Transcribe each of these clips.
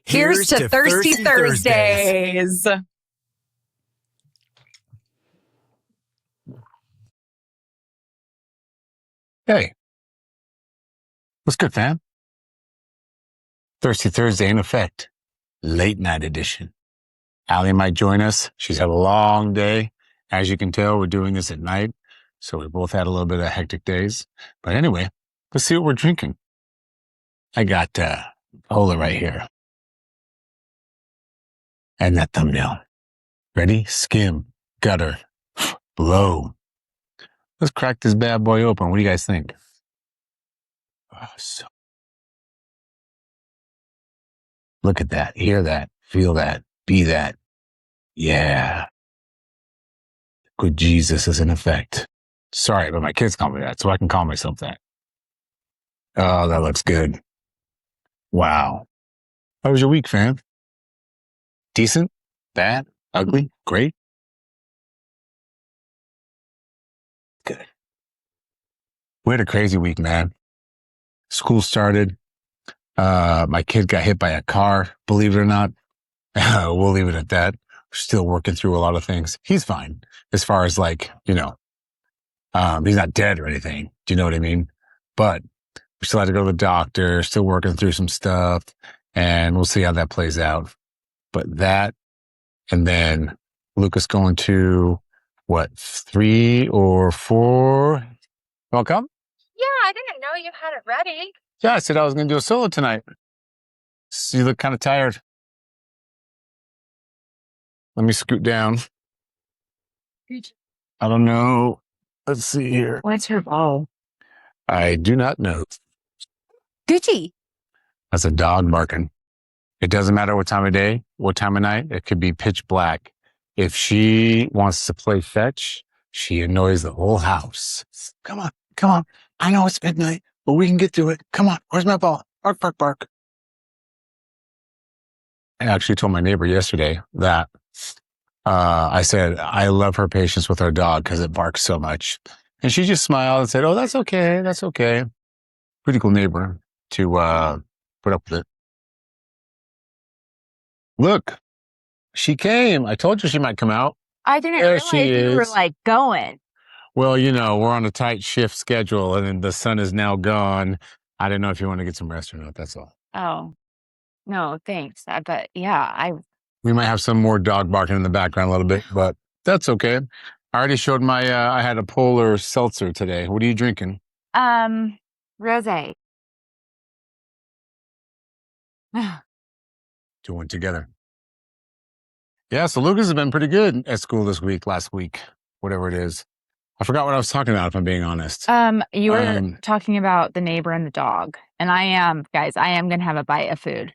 Here's to Thirsty Thursdays. Hey, what's good, fam? Thirsty Thursday in effect. Late night edition. Allie might join us. She's had a long day. As you can tell, we're doing this at night. So we both had a little bit of hectic days. But anyway, let's see what we're drinking. I got Polar right here. And that thumbnail. Ready? Skim, gutter, blow. Let's crack this bad boy open. What do you guys think? Oh, look at that. Hear that. Feel that. Be that. Yeah. Good Jesus is in effect. Sorry, but my kids call me that, so I can call myself that. Oh, that looks good. Wow. How was your week, fam? Decent? Bad? Ugly? Great? Good. We had a crazy week, man. School started. My kid got hit by a car, believe it or not. We'll leave it at that. We're still working through a lot of things. He's fine as far as he's not dead or anything. Do you know what I mean? But we still had to go to the doctor, still working through some stuff, and we'll see how that plays out. But that, and then Lucas going to, 3 or 4? Welcome? Yeah, I didn't know you had it ready. Yeah, I said I was going to do a solo tonight. So you look kind of tired. Let me scoot down. I don't know. Let's see here. What's her ball? I do not know. Gucci. That's a dog barking. It doesn't matter what time of day, what time of night. It could be pitch black. If she wants to play fetch, she annoys the whole house. Come on, come on. I know it's midnight, but we can get through it. Come on. Where's my ball? Bark, bark, bark. I actually told my neighbor yesterday that I said, I love her patience with our dog because it barks so much. And she just smiled and said, oh, that's okay. That's okay. Pretty cool neighbor to put up with it. Look, she came. I told you she might come out. I didn't realize you were going. Well, we're on a tight shift schedule and the sun is now gone. I didn't know if you want to get some rest or not. That's all. Oh, no, thanks. But yeah, we might have some more dog barking in the background a little bit, but that's okay. I already showed I had a Polar seltzer today. What are you drinking? rosé. Two went together. Yeah, so Lucas has been pretty good at school this week, last week, whatever it is. I forgot what I was talking about, if I'm being honest. You were talking about the neighbor and the dog. And I am going to have a bite of food.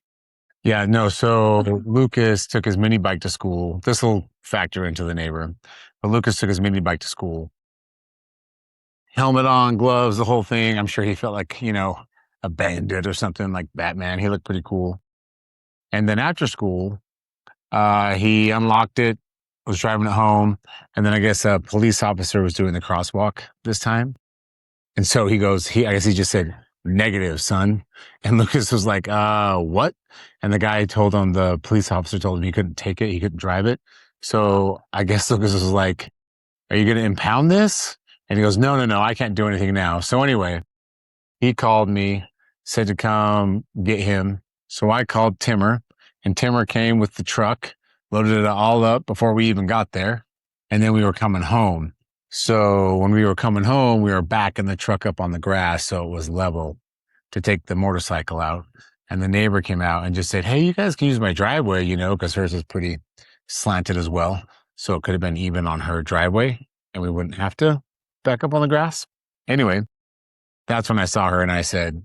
Yeah, no, so Lucas took his mini bike to school. This will factor into the neighbor. But Lucas took his mini bike to school. Helmet on, gloves, the whole thing. I'm sure he felt like, a bandit or something, like Batman. He looked pretty cool. And then after school, he unlocked it, was driving it home. And then I guess a police officer was doing the crosswalk this time. And so he goes, I guess he just said, negative, son. And Lucas was like, what? And the police officer told him he couldn't take it. He couldn't drive it. So I guess Lucas was like, are you going to impound this? And he goes, no, I can't do anything now. So anyway, he called me, said to come get him. So I called Timmer, and Timmer came with the truck, loaded it all up before we even got there. And then we were coming home. So when we were coming home, we were backing the truck up on the grass so it was level to take the motorcycle out. And the neighbor came out and just said, hey, you guys can use my driveway, because hers is pretty slanted as well. So it could have been even on her driveway and we wouldn't have to back up on the grass. Anyway, that's when I saw her and I said,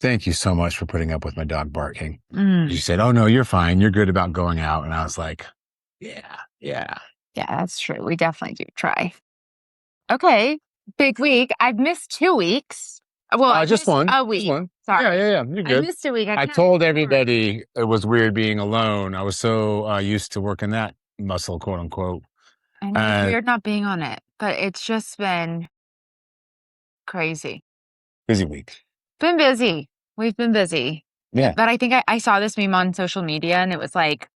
thank you so much for putting up with my dog barking. She said, oh, no, you're fine. You're good about going out. And I was like, yeah. Yeah, that's true. We definitely do try. Okay. Big week. I've missed 2 weeks. Well, just one. A week. Just one. Sorry. Yeah. You're good. I missed a week. I told everybody it was weird being alone. I was so used to working that muscle, quote unquote. And it's weird not being on it, but it's just been crazy. Busy week. Been busy. We've been busy. Yeah. But I think I saw this meme on social media and it was like,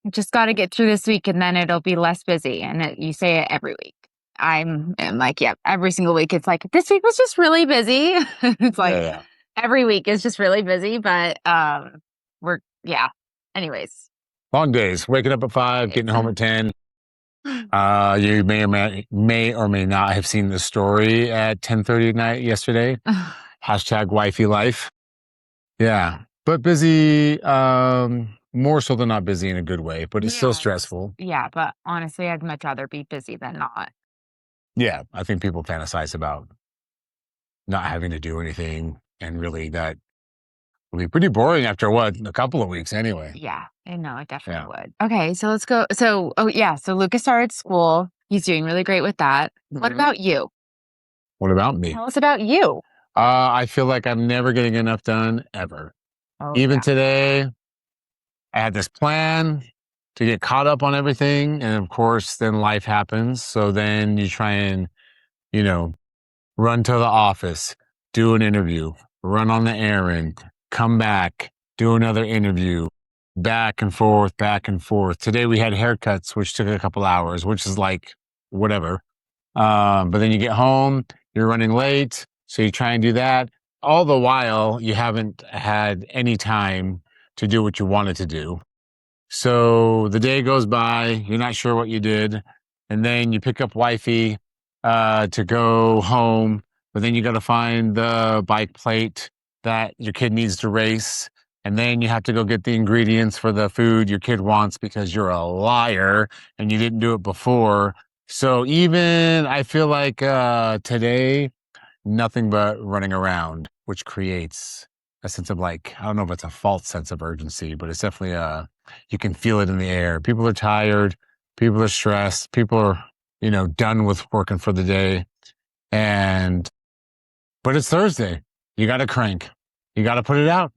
just got to get through this week and then it'll be less busy. And you say it every week. I'm like, yeah, every single week. It's like, this week was just really busy. It's Yeah. like Yeah. every week is just really busy, but yeah. Anyways. Long days. Waking up at 5, getting home at 10. You may or may not have seen the story at 10:30 at night yesterday. Hashtag wifey life. Yeah. But busy, more so than not busy in a good way, but it's still Yes. stressful. Yeah, but honestly, I'd much rather be busy than not. Yeah. I think people fantasize about not having to do anything, and really that will be pretty boring after what, a couple of weeks anyway. Yeah, I know, it definitely Yeah. would. Okay, so let's go. So, oh yeah, so Lucas started school. He's doing really great with that. What Mhm. about you? What about me? Tell us about you. I feel like I'm never getting enough done ever. Oh Even yeah. today, I had this plan to get caught up on everything. And of course, then life happens. So then you try and, you know, run to the office, do an interview, run on the errand, come back, do another interview, back and forth, back and forth. Today we had haircuts, which took a couple hours, which is like whatever. But then you get home, you're running late. So you try and do that. All the while, you haven't had any time to do what you wanted to do. So the day goes by, you're not sure what you did, and then you pick up wifey to go home, but then you got to find the bike plate that your kid needs to race, and then you have to go get the ingredients for the food your kid wants because you're a liar and you didn't do it before. So even I feel like today nothing but running around, which creates a sense of like, I don't know if it's a false sense of urgency, but it's definitely you can feel it in the air. People are tired, people are stressed, people are, done with working for the day. And, but it's Thursday. You got to crank, you got to put it out.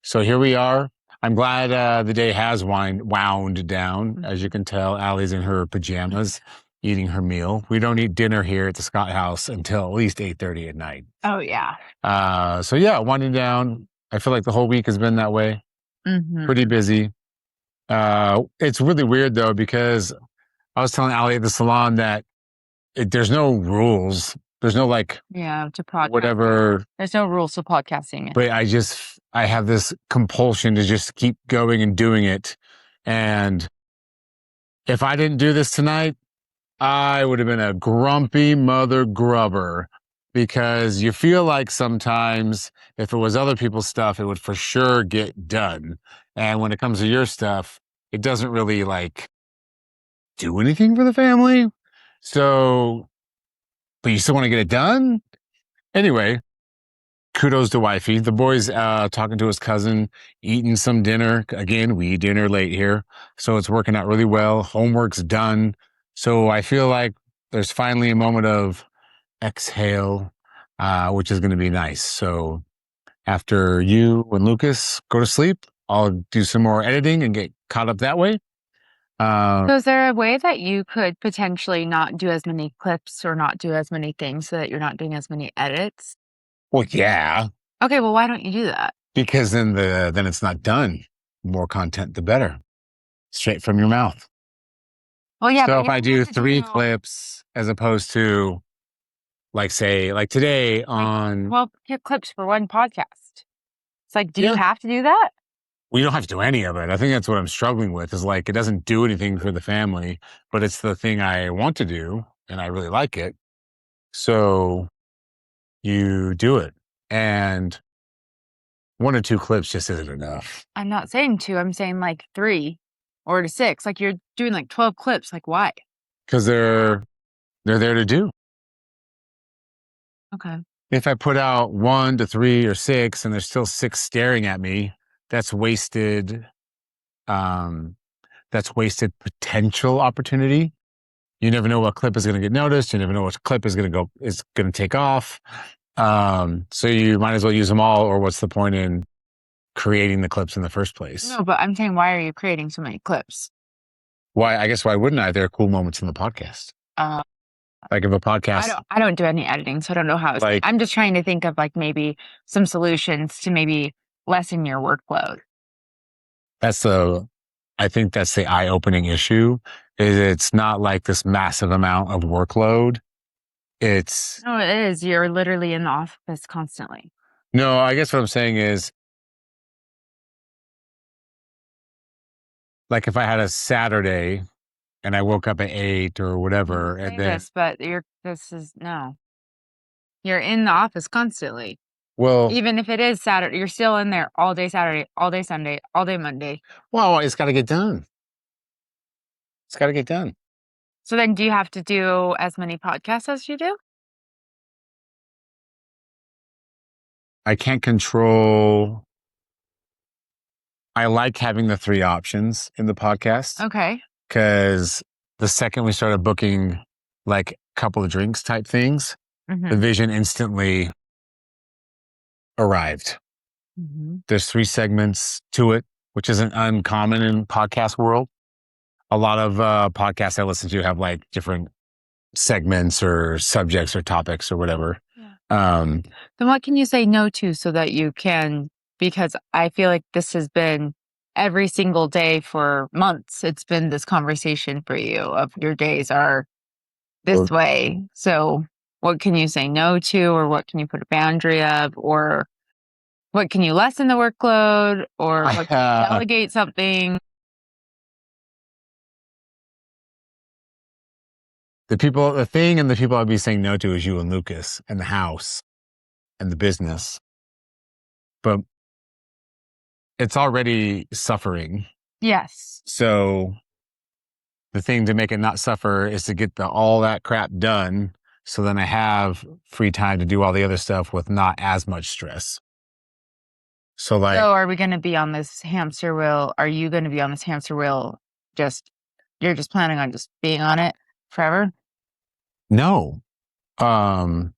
So here we are. I'm glad the day has wound down. As you can tell, Allie's in her pajamas eating her meal. We don't eat dinner here at the Scott house until at least 8:30 at night. Oh yeah. So yeah, winding down. I feel like the whole week has been that way. Mm-hmm. Pretty busy. It's really weird though, because I was telling Allie at the salon that there's no rules. There's no like Yeah, to podcast. whatever. There's no rules to podcasting. But I have this compulsion to just keep going and doing it. And if I didn't do this tonight, I would have been a grumpy mother grubber, because you feel like sometimes if it was other people's stuff, it would for sure get done. And when it comes to your stuff, it doesn't really like do anything for the family. So, but you still want to get it done? Anyway, kudos to wifey. The boy's talking to his cousin, eating some dinner. Again, we eat dinner late here. So it's working out really well. Homework's done. So I feel like there's finally a moment of exhale, which is going to be nice. So after you and Lucas go to sleep, I'll do some more editing and get caught up that way. So is there a way that you could potentially not do as many clips or not do as many things so that you're not doing as many edits? Well, yeah, Okay, well, why don't you do that? because then it's not done. More content, the better. Straight from your mouth. Well, yeah, So but if you I don't do have to 3 do clips as opposed to like say like today like on 12 clips for one podcast. It's like, do you yeah, have to do that? we don't have to do any of it. I think that's what I'm struggling with, is like it doesn't do anything for the family, but it's the thing I want to do and I really like it. So you do it. And 1 or 2 clips just isn't enough, I'm not saying 2, I'm saying like 3 or to 6. Like you're doing like 12 clips. Like why? because they're there to do. Okay. If I put out 1 to 3 or 6 and there's still 6 staring at me, that's wasted. Um, that's wasted potential opportunity. You never know what clip is going to get noticed. You never know what clip is going to take off. So you might as well use them all, or what's the point in creating the clips in the first place? No, but I'm saying, why are you creating so many clips? Why? I guess why wouldn't I? There are cool moments in the podcast. Uh, Like if a podcast, I don't do any editing, so I don't know how. like I'm just trying to think of like maybe some solutions to maybe lessen your workload? I think that's the eye-opening issue, is it's not like this massive amount of workload. It's No, it is. You're literally in the office constantly. no, I guess what I'm saying is, like, if I had a Saturday and I woke up at 8 or You whatever, and say then this, but this is no. You're in the office constantly. well, Even if it is Saturday, you're still in there all day Saturday, all day Sunday, all day Monday. it's gotta get done. It's gotta get done. So then do you have to do as many podcasts as you do? I can't control I like having the 3 options in the podcast Okay. because the second we started booking, like, couple of drinks type things, the Mhm. vision instantly arrived. Mhm. There's 3 segments to it, which isn't uncommon in podcast world. A lot of, podcasts I listen to have, like, different segments or subjects or topics or whatever. Yeah. Um, Then what can you say no to so that you can because I feel like this has been every single day for months. It's been this conversation for you of your days are or this way. So what can you say no to or what can you put a boundary of or what can you lessen the workload or I, what can you delegate something? the thing and the people I'd be saying no to is you and Lucas and the house and the business, but it's already suffering. Yes. So the thing to make it not suffer is to get all that crap done. So then I have free time to do all the other stuff with not as much stress. So like, So are we going to be on this hamster wheel? Are you going to be on this hamster wheel just you're just planning on just being on it forever? no. Um,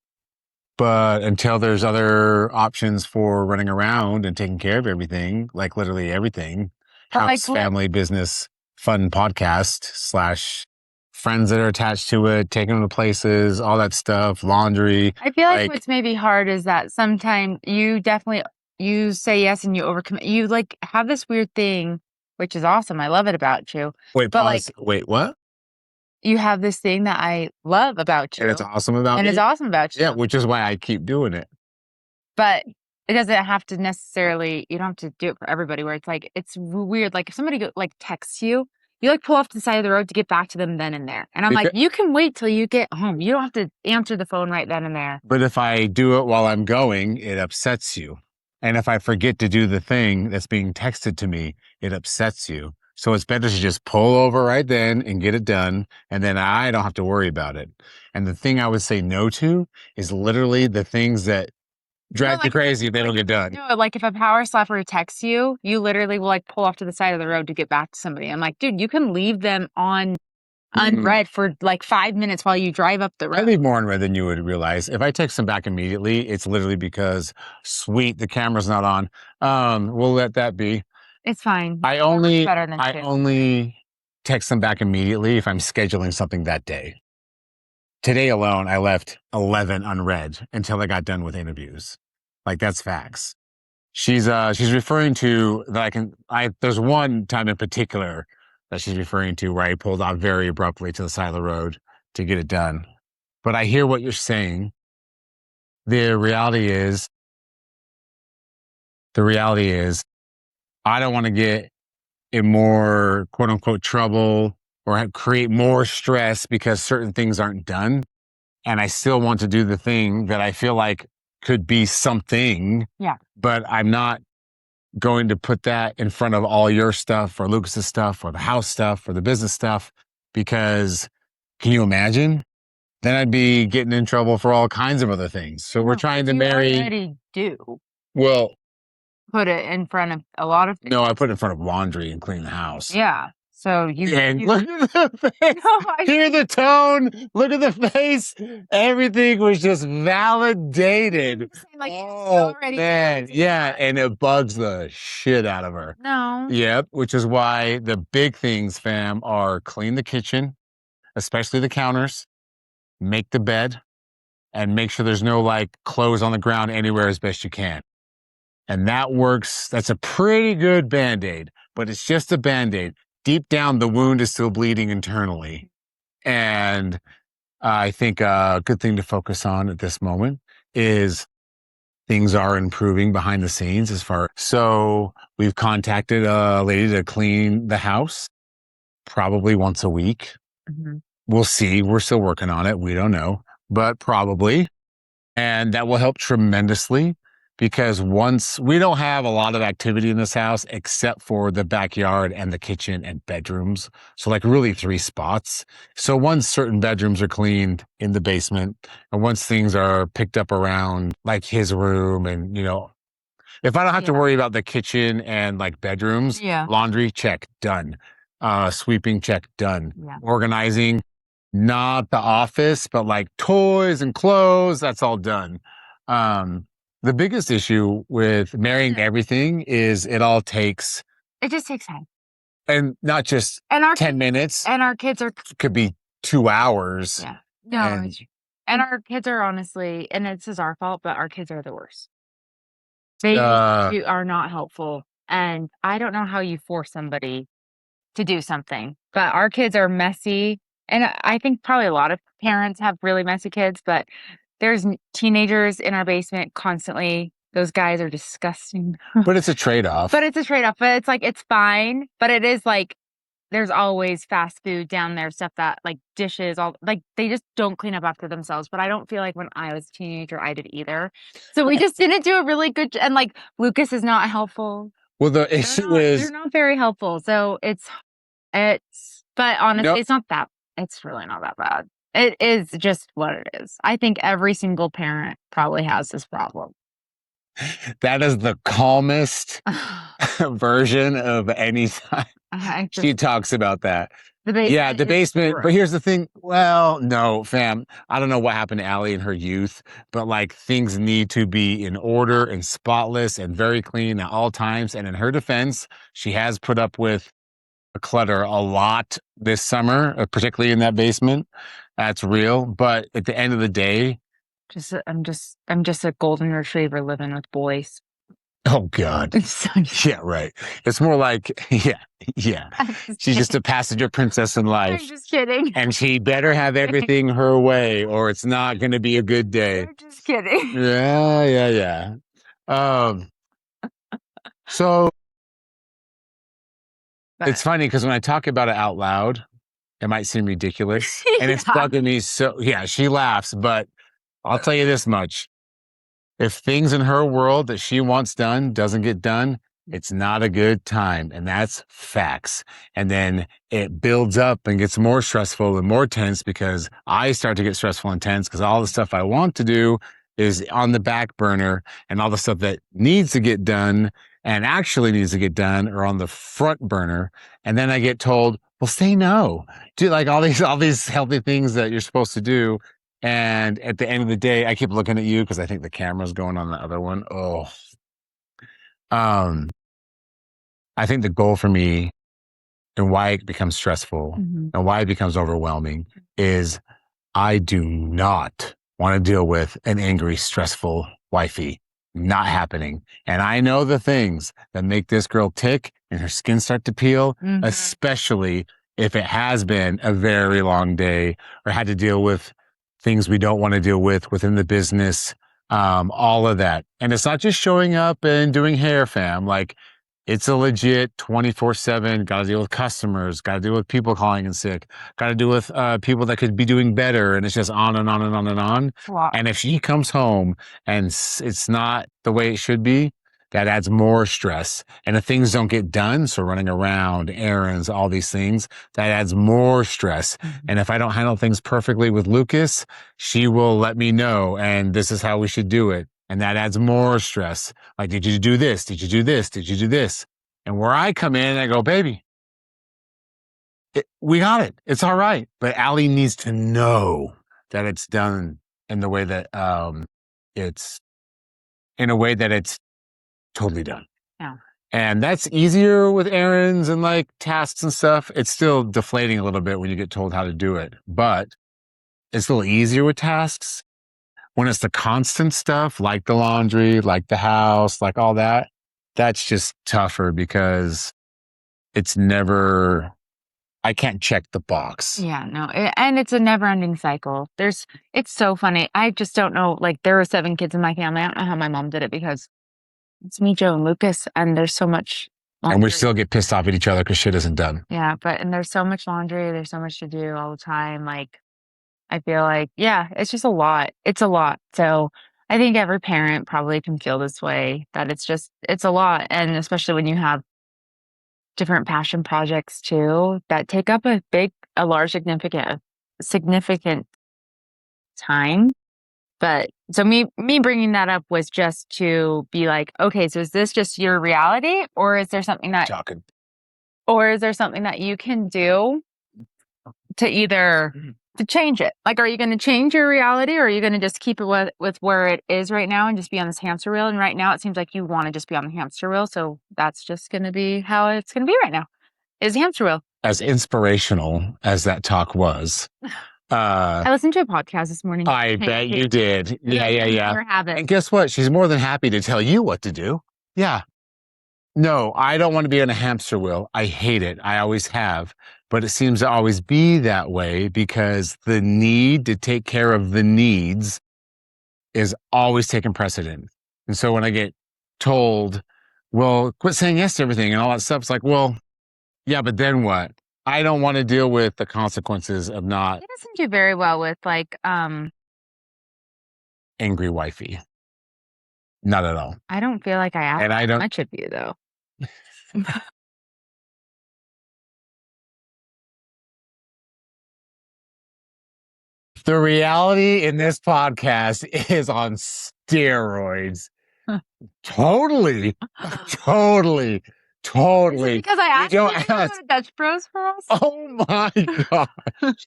but until there's other options for running around and taking care of everything, like literally everything, But like house, family, business, fun podcast slash friends that are attached to it, taking them to places, all that stuff, laundry, I feel like like what's maybe hard is that sometimes you definitely you say yes and you overcommit. You like have this weird thing, which is awesome. I love it about you. wait, But like pause. Wait, what? you have this thing that I love about And it's you awesome about and it's me? awesome about Yeah, you. which is why I keep doing it. But it doesn't have to necessarily you don't have to do it for everybody where it's like it's weird. Like if somebody like texts you, you like pull off to the side of the road to get back to them then and there. And I'm like, Because, you can wait till you get home. You don't have to answer the phone right then and there. but if I do it while I'm going, it upsets you. And if I forget to do the thing that's being texted to me, it upsets you. So it's better to just pull over right then and get it done. And then I don't have to worry about it. And the thing I would say no to is literally the things that No, drive you like crazy if they don't get done. no, like if a power slapper texts you, you literally will like pull off to the side of the road to get back to somebody. I'm like, dude, you can leave them on Mm, unread for like 5 minutes while you drive up the I road. leave more unread than you would realize. If I text them back immediately, it's literally because, sweet, the camera's not on. We'll let that be. It's fine. I One is only better than I two. only text them back immediately if I'm scheduling something that day. Today alone, I left 11 unread until I got done with interviews. Like that's facts. She's referring to that there's one time in particular that she's referring to where I pulled out very abruptly to the side of the road to get it done. But I hear what you're saying. The reality is the reality is I don't want to get in more quote unquote trouble or create more stress because certain things aren't done. And I still want to do the thing that I feel like could be something, Yeah. but I'm not going to put that in front of all your stuff or Lucas's stuff or the house stuff or the business stuff because can you imagine? Then I'd be getting in trouble for all kinds of other things. So we're No, trying because to you marry. already do Well, put it in front of a lot of no, things. I put it in front of laundry and clean the house. Yeah. So And you look at the face. no, I Hear the tone. Look at the face. Everything was just validated. like it's Oh already man, answered yeah, that. and it bugs the shit out of her. No. Yep, which is why the big things, fam, are clean the kitchen, especially the counters, make the bed, and make sure there's no like clothes on the ground anywhere as best you can. And that works. That's a pretty good Band-Aid, but it's just a Band-Aid. Deep down, the wound is still bleeding internally. And I think a good thing to focus on at this moment is things are improving behind the scenes so we've contacted a lady to clean the house probably once a week. Mhm. We'll see. We're still working on it. We don't know, but probably. And that will help tremendously because once we don't have a lot of activity in this house except for the backyard and the kitchen and bedrooms. So like really 3 spots. So once certain bedrooms are cleaned in the basement and once things are picked up around like his room and, if I don't have to Yeah. worry about the kitchen and like bedrooms, Yeah. laundry, check, done. Sweeping, check, done. Yeah. Organizing, not the office, but like toys and clothes, that's all done. The biggest issue with marrying everything is it all takes, It just takes time. and not just And 10 minutes, and our kids are could be 2 hours. yeah. No, And and our kids are honestly, and this is our fault, but our kids are the worst. They uh, are not helpful, and I don't know how you force somebody to do something, but our kids are messy, and I think probably a lot of parents have really messy kids, but there's teenagers in our basement constantly. Those guys are disgusting. but it's a trade-off. But it's a trade-off, but it's like, it's fine, but it is like, there's always fast food down there, stuff that like dishes, all like they just don't clean up after themselves. But I don't feel like when I was a teenager, I did either. So we just didn't do a really good, and like Lucas is not helpful. Well, the issue is They're not very helpful. So but honestly, it's really not that bad. It is just what it is. I think every single parent probably has this problem. that is the calmest version of any time she talks about that. The basement. Yeah, the basement. But here's the thing. Well, no, fam. I don't know what happened to Allie in her youth, but like things need to be in order and spotless and very clean at all times. And in her defense, she has put up with clutter a lot this summer, particularly in that basement. That's real. But at the end of the day, I'm just a golden retriever living with boys. oh God. Yeah, right. It's more like, yeah. She's just a passenger princess in life. I'm just kidding. And she better have everything her way or it's not going to be a good day. I'm just kidding. Yeah. So it's funny because when I talk about it out loud, it might seem ridiculous. And it's bugging me. So yeah, she laughs, but I'll tell you this much. If things in her world that she wants done doesn't get done, it's not a good time. And that's facts. And then it builds up and gets more stressful and more tense because I start to get stressful and tense because all the stuff I want to do is on the back burner and all the stuff that needs to get done and actually needs to get done are on the front burner. And then I get told, well, say no. Do like all these healthy things that you're supposed to do. And at the end of the day, I keep looking at you because I think the camera's going on the other one. Oh, I think the goal for me and why it becomes stressful and why it becomes overwhelming is I do not want to deal with an angry, stressful wifey. Not happening. And I know the things that make this girl tick and her skin start to peel, especially if it has been a very long day or had to deal with things we don't want to deal with within the business, all of that. And it's not just showing up and doing hair, fam. Like it's a legit 24/7, got to deal with customers, got to deal with people calling in sick, got to deal with people that could be doing better. And it's just on and on and on and on. Wow. And if she comes home and it's not the way it should be, that adds more stress. And if things don't get done, so running around, errands, all these things, that adds more stress. And if I don't handle things perfectly with Lucas, she will let me know. And this is how we should do it. And that adds more stress. Like, did you do this? Did you do this? Did you do this? And where I come in, I go, baby, we got it. It's all right. But Allie needs to know that it's done in the way that it's totally done. Yeah. And that's easier with errands and like tasks and stuff. It's still deflating a little bit when you get told how to do it, but it's a little easier with tasks. When it's the constant stuff, like the laundry, like the house, like all that, that's just tougher because it's never, I can't check the box. Yeah, no, and it's a never-ending cycle. It's so funny. I just don't know. Like, there were 7 kids in my family. I don't know how my mom did it because it's me, Joe, and Lucas, and there's so much And we laundry. still get pissed off at each other because shit isn't done. Yeah, and there's so much laundry. There's so much to do all the time. Like, I feel like, yeah, it's just a lot. It's a lot. So I think every parent probably can feel this way, that it's a lot. And especially when you have different passion projects too that take up a large, significant time. But so me bringing that up was just to be like, okay, so is this just your reality, or is there something Talking. or is there something that you can do to either to change it? Like, are you going to change your reality, or are you going to just keep it with where it is right now and just be on this hamster wheel? And right now, it seems like you want to just be on the hamster wheel, so that's just going to be how it's going to be right now. Is the hamster wheel. As inspirational as that talk was, I listened to a podcast this morning. I bet you did. Yeah. Your habit. And guess what? She's more than happy to tell you what to do. Yeah. No, I don't want to be on a hamster wheel. I hate it. I always have. But it seems to always be that way because the need to take care of the needs is always taking precedent. And so when I get told, well, quit saying yes to everything and all that stuff, it's like, well, yeah, but then what? I don't want to deal with the consequences of not It doesn't do very well with angry wifey. Not at all. I don't feel like I ask And I don't much of you though. The reality in this podcast is on steroids. Totally. Totally. Is it Totally. because I asked you don't to go ask. to Dutch Bros for us? Oh my gosh.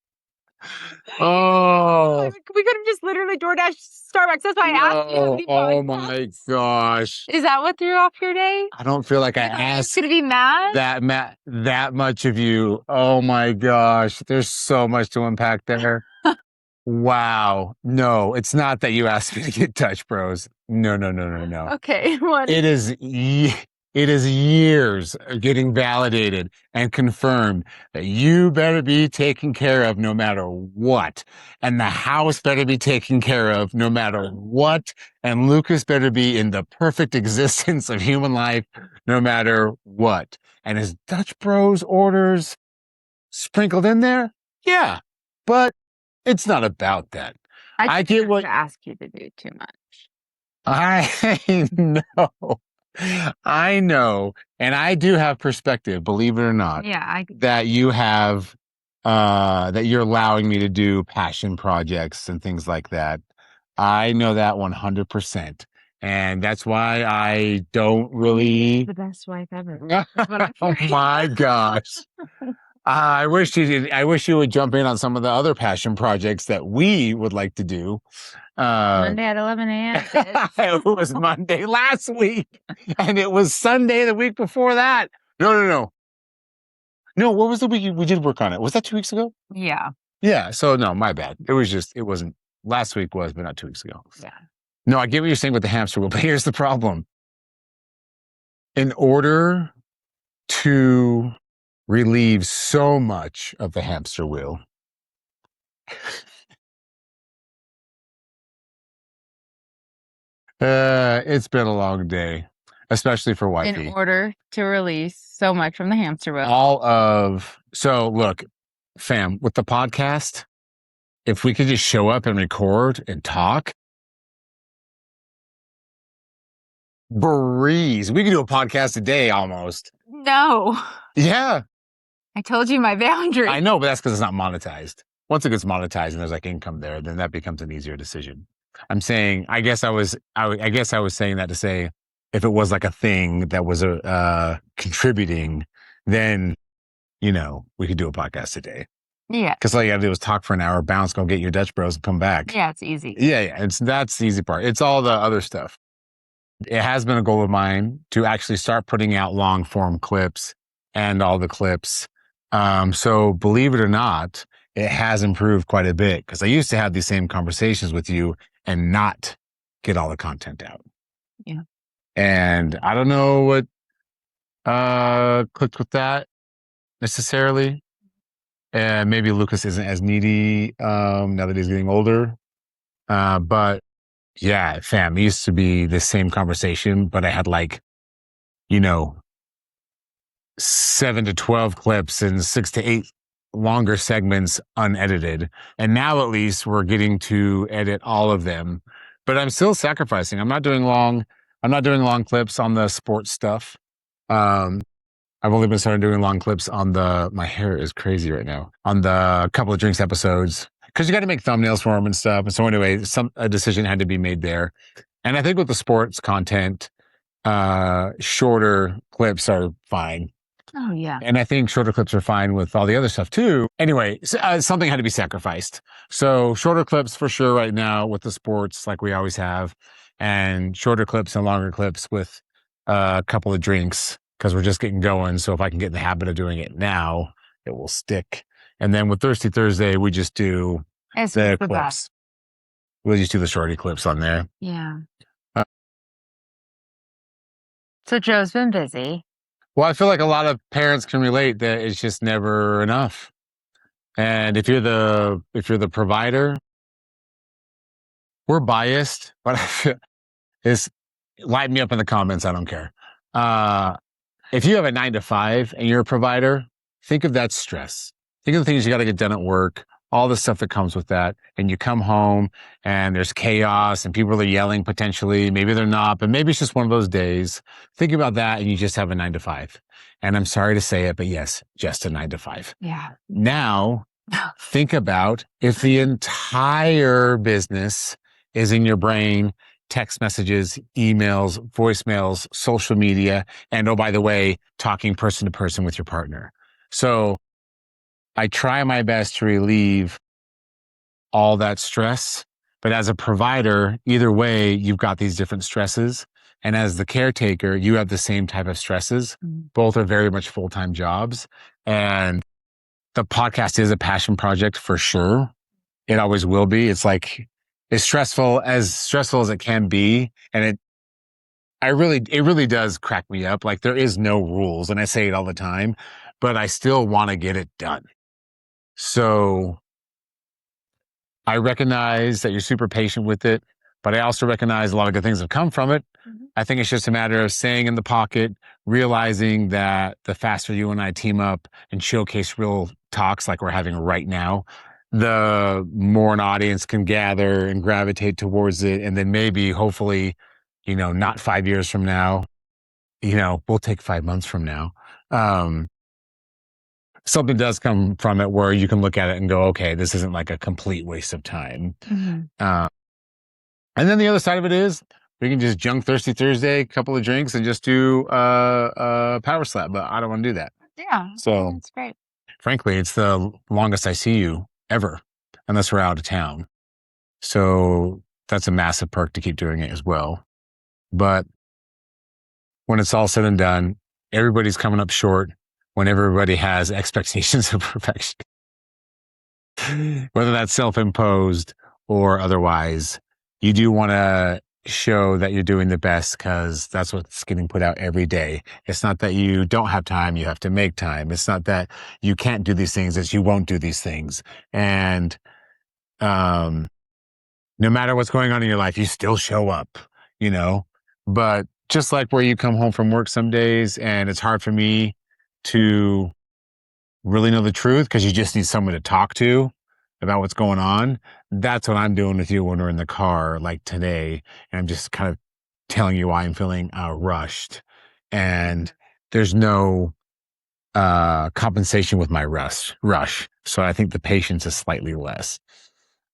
Oh. We could have just literally DoorDash Starbucks. That's why I asked you. No. to be Oh podcast. my gosh. Is that what threw off your day? I don't feel like I You thought I was asked gonna be mad? that much of you. Oh my gosh. There's so much to unpack there. Wow. No, it's not that you asked me to get Touch Bros. No. Okay, what? It is years of getting validated and confirmed that you better be taken care of no matter what. And the house better be taken care of no matter what. And Lucas better be in the perfect existence of human life no matter what. And his Dutch Bros orders sprinkled in there? Yeah. But it's not about that. I get what to ask you to do too much. I know. I know. And I do have perspective, believe it or not. Yeah, that you have that you're allowing me to do passion projects and things like that. I know that 100%. And that's why I don't really the best wife ever. Oh my gosh. I wish you would jump in on some of the other passion projects that we would like to do. Monday at 11 a.m. It was Monday last week, and it was Sunday the week before that. No. What was the week we did work on it? Was that 2 weeks ago? Yeah. Yeah. So no, my bad. It wasn't last week was, but not 2 weeks ago. Yeah. No, I get what you're saying with the hamster wheel, but here's the problem. In order to relieve so much of the hamster wheel, it's been a long day, especially for wifey. In order to release so much from the hamster wheel. So look, fam, with the podcast, if we could just show up and record and talk, breeze. We could do a podcast a day almost. No. Yeah. I told you my boundary. I know, but that's because it's not monetized. Once it gets monetized and there's like income there, then that becomes an easier decision. I'm saying, I guess I was saying that to say, if it was like a thing that was contributing, then, we could do a podcast a day. Yeah. Because all you gotta do is talk for an hour, bounce, go get your Dutch Bros and come back. Yeah, it's easy. Yeah. That's the easy part. It's all the other stuff. It has been a goal of mine to actually start putting out long form clips and all the clips. So believe it or not, it has improved quite a bit because I used to have these same conversations with you and not get all the content out. Yeah. And I don't know what clicked with that necessarily. And maybe Lucas isn't as needy now that he's getting older. But yeah, fam, it used to be the same conversation, but I had like, you know, 7 to 12 clips and 6 to 8 longer segments unedited. And now at least we're getting to edit all of them. But I'm still sacrificing. I'm not doing long clips on the sports stuff. Um, I've only been starting doing long clips on my hair is crazy right now, on the couple of drinks episodes. Cause you got to make thumbnails for them and stuff. And so anyway, a decision had to be made there. And I think with the sports content, shorter clips are fine. Oh yeah. And I think shorter clips are fine with all the other stuff too. Anyway, something had to be sacrificed. So shorter clips for sure right now with the sports, like we always have, and shorter clips and longer clips with a couple of drinks because we're just getting going. So if I can get in the habit of doing it now, it will stick. And then with Thirsty Thursday, we just do It's the the clips. best. We'll just do the shorty clips on there. Yeah. So Joe's been busy. Well, I feel like a lot of parents can relate that it's just never enough. And if you're the provider, we're biased, but I feel it's light me up in the comments. I don't care. If you have a 9 to 5 and you're a provider, think of that stress. Think of the things you got to get done at work, all the stuff that comes with that. And you come home and there's chaos and people are yelling potentially. Maybe they're not, but maybe it's just one of those days. Think about that and you just have a 9 to 5. And I'm sorry to say it, but yes, just a 9 to 5. Yeah. Now, think about if the entire business is in your brain, text messages, emails, voicemails, social media, and oh, by the way, talking person to person with your partner. So I try my best to relieve all that stress. But as a provider, either way, you've got these different stresses. And as the caretaker, you have the same type of stresses. Both are very much full-time jobs. And the podcast is a passion project for sure. It always will be. It's like as stressful as it can be. And it really does crack me up. Like there is no rules. And I say it all the time, but I still want to get it done. So I recognize that you're super patient with it, but I also recognize a lot of good things have come from it. I think it's just a matter of staying in the pocket, realizing that the faster you and I team up and showcase real talks like we're having right now, the more an audience can gather and gravitate towards it. And then maybe, hopefully, not 5 years from now, we'll take 5 months from now. Something does come from it where you can look at it and go, okay, this isn't like a complete waste of time. And then the other side of it is we can just junk Thirsty Thursday, a couple of drinks, and just do power slap. But I don't want to do that. Yeah. So That's great. frankly, it's the longest I see you ever, unless we're out of town. So that's a massive perk to keep doing it as well. But when it's all said and done, everybody's coming up short when everybody has expectations of perfection, whether that's self-imposed or otherwise. You do want to show that you're doing the best because that's what's getting put out every day. It's not that you don't have time, you have to make time. It's not that you can't do these things, it's you won't do these things. And no matter what's going on in your life, you still show up, But just like where you come home from work some days and it's hard for me to really know the truth because you just need someone to talk to about what's going on. That's what I'm doing with you when we're in the car, like today. And I'm just kind of telling you why I'm feeling rushed. And there's no compensation with my rush. So I think the patience is slightly less.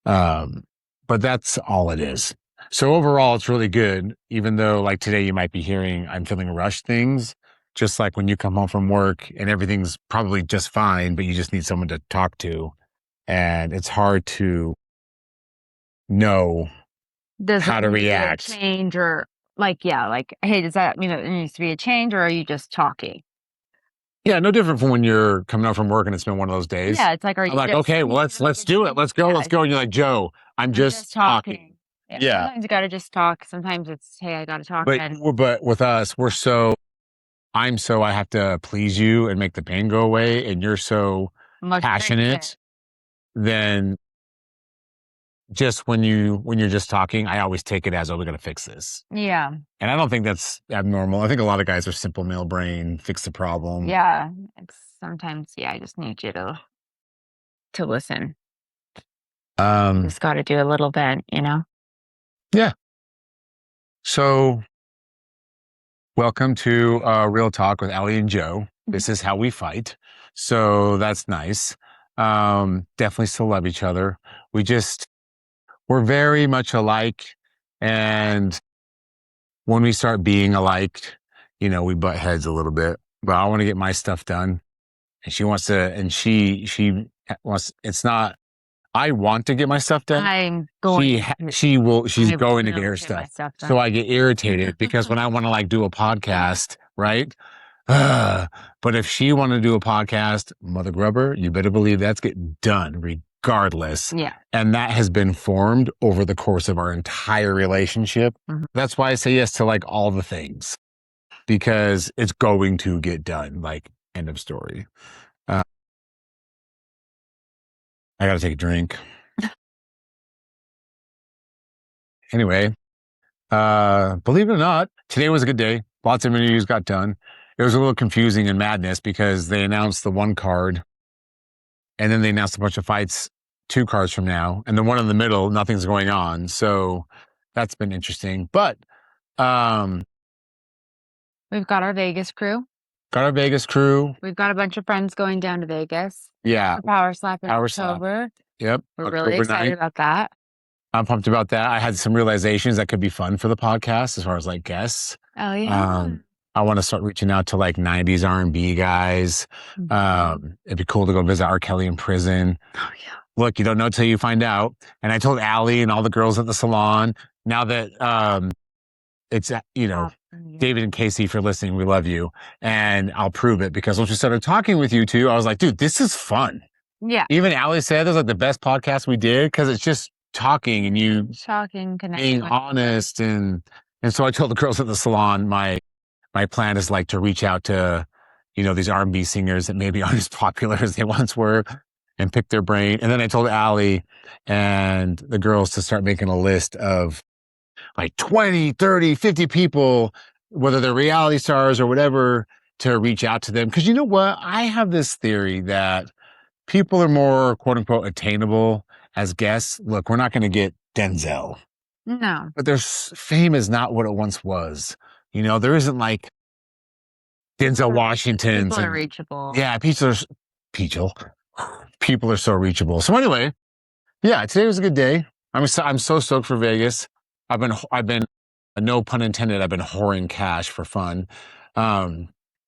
But that's all it is. So overall, it's really good, even though like today you might be hearing I'm feeling rushed things. Just like when you come home from work and everything's probably just fine, but you just need someone to talk to. And it's hard to know Does how it to need to be a react. change or like, yeah, like, hey, does that mean that there needs to be a change or are you just talking? Yeah, no different from when you're coming out from work and it's been one of those days. Yeah, it's like, are I'm you like, just okay, well, let's do it. Let's go. yeah, Let's go. And you're like, Joe, I'm I'm just just talking. talking. Yeah, Yeah. sometimes you gotta just talk. Sometimes it's, hey, I gotta talk. But And but with us, I have to please you and make the pain go away, and you're so motivation. passionate. Then just when you're just talking, I always take it as, oh, we're gonna fix this. Yeah. And I don't think that's abnormal. I think a lot of guys are simple male brain, fix the problem. Yeah. It's sometimes, yeah, I just need you to listen. Um, Just gotta do a little bit, you know? yeah. So welcome to Real Talk with Allie and Joe. This is how we fight. So that's nice. Definitely still love each other. We're very much alike. And when we start being alike, we butt heads a little bit. But I want to get my stuff done. And she wants to, and she wants, it's not, I want to get my stuff done. I'm going She's I going to get will her get my stuff. stuff done. So I get irritated because when I want to like do a podcast, right? But if she want to do a podcast, Mother Grubber, you better believe that's getting done regardless. Yeah. And that has been formed over the course of our entire relationship. Mhm. That's why I say yes to like all the things because it's going to get done. Like end of story. I got to take a drink. Anyway, believe it or not, today was a good day. Lots of interviews got done. It was a little confusing and madness because they announced the one card and then they announced a bunch of fights 2 cards from now. And the one in the middle, nothing's going on. So that's been interesting. But um, We've got our Vegas crew. got our Vegas crew. We've got a bunch of friends going down to Vegas Yeah. for Power Slap in Power Slap. October. Yep. We're really October excited 9th. about that. I'm pumped about that. I had some realizations that could be fun for the podcast as far as like guests. Oh yeah. I want to start reaching out to like 90s R&B guys. It'd be cool to go visit R. Kelly in prison. Oh yeah. Look, you don't know till you find out. And I told Allie and all the girls at the salon, now that it's, David and Casey, if you're listening, we love you. And I'll prove it because once we started talking with you two, I was like, dude, this is fun. Yeah. Even Allie said this was like the best podcast we did because it's just talking and you Talking, connecting, being honest. And so I told the girls at the salon, my plan is like to reach out to, these R&B singers that maybe aren't as popular as they once were and pick their brain. And then I told Allie and the girls to start making a list of like 20, 30, 50 people, whether they're reality stars or whatever, to reach out to them. Cause you know what? I have this theory that people are more quote unquote attainable as guests. Look, we're not going to get Denzel. No. But their fame is not what it once was. There isn't like Denzel Washington's. People are reachable. Yeah, people are so reachable. So anyway, yeah, today was a good day. I'm so stoked for Vegas. I've been, no pun intended, I've been whoring cash for fun.